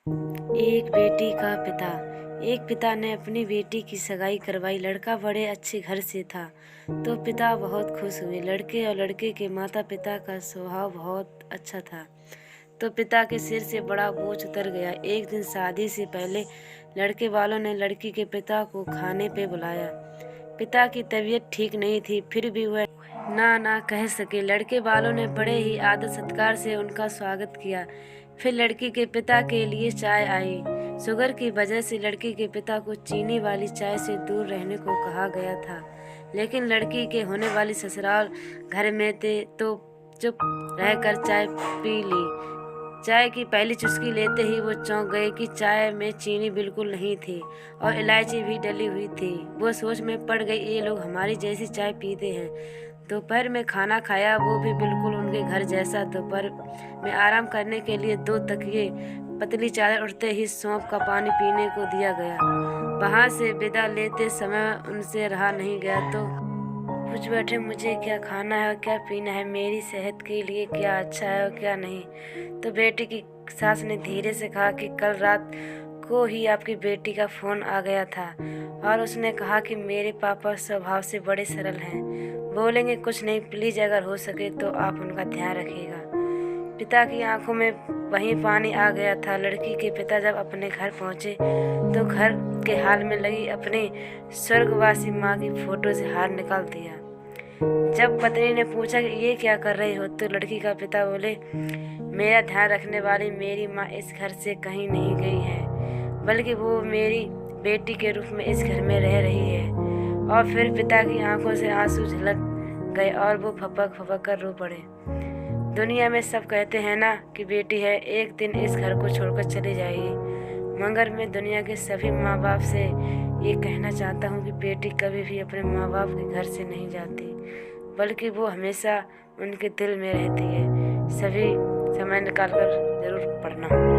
एक बेटी का पिता। एक पिता ने अपनी बेटी की सगाई करवाई। लड़का बड़े अच्छे घर से था तो पिता बहुत खुश हुए। लड़के और लड़के के माता पिता का स्वभाव बहुत अच्छा था तो पिता के सिर से बड़ा बोझ उतर गया। एक दिन शादी से पहले लड़के वालों ने लड़की के पिता को खाने पे बुलाया। पिता की तबीयत ठीक नहीं थी, फिर भी वह ना कह सके। लड़के वालों ने बड़े ही आदर सत्कार से उनका स्वागत किया। फिर लड़की के पिता के लिए चाय आई। शुगर की वजह से लड़की के पिता को चीनी वाली चाय से दूर रहने को कहा गया था, लेकिन लड़की के होने वाली ससुराल घर में थे तो चुप रहकर चाय पी ली। चाय की पहली चुस्की लेते ही वो चौंक गए कि चाय में चीनी बिल्कुल नहीं थी और इलायची भी डली हुई थी। वो सोच में पड़ गई, ये लोग हमारी जैसी चाय पीते हैं। दोपहर में खाना खाया, वो भी बिल्कुल उनके घर जैसा। दोपहर में आराम करने के लिए 2 तकिए, पतली चादर, उठते ही सौंफ का पानी पीने को दिया गया। वहाँ से विदा लेते समय उनसे रहा नहीं गया तो पूछ बैठे, मुझे क्या खाना है और क्या पीना है, मेरी सेहत के लिए क्या अच्छा है और क्या नहीं। तो बेटी की सास ने धीरे से कहा कि कल रात को ही आपकी बेटी का फ़ोन आ गया था और उसने कहा कि मेरे पापा स्वभाव से बड़े सरल हैं, बोलेंगे कुछ नहीं, प्लीज़ अगर हो सके तो आप उनका ध्यान रखिएगा। पिता की आंखों में वहीं पानी आ गया था। लड़की के पिता जब अपने घर पहुंचे तो घर के हाल में लगी अपनी स्वर्गवासी माँ की फोटो से हार निकाल दिया। जब पत्नी ने पूछा कि ये क्या कर रहे हो, तो लड़की का पिता बोले, मेरा ध्यान रखने वाली मेरी माँ इस घर से कहीं नहीं गई है, बल्कि वो मेरी बेटी के रूप में इस घर में रह रही है। और फिर पिता की आंखों से आंसू झलक गए और वो फपक कर रो पड़े। दुनिया में सब कहते हैं ना कि बेटी है एक दिन इस घर को छोड़कर चली जाएगी, मगर मैं दुनिया के सभी माँ बाप से ये कहना चाहता हूँ कि बेटी कभी भी अपने माँ बाप के घर से नहीं जाती, बल्कि वो हमेशा उनके दिल में रहती है। सभी समय निकाल कर ज़रूर पढ़ना।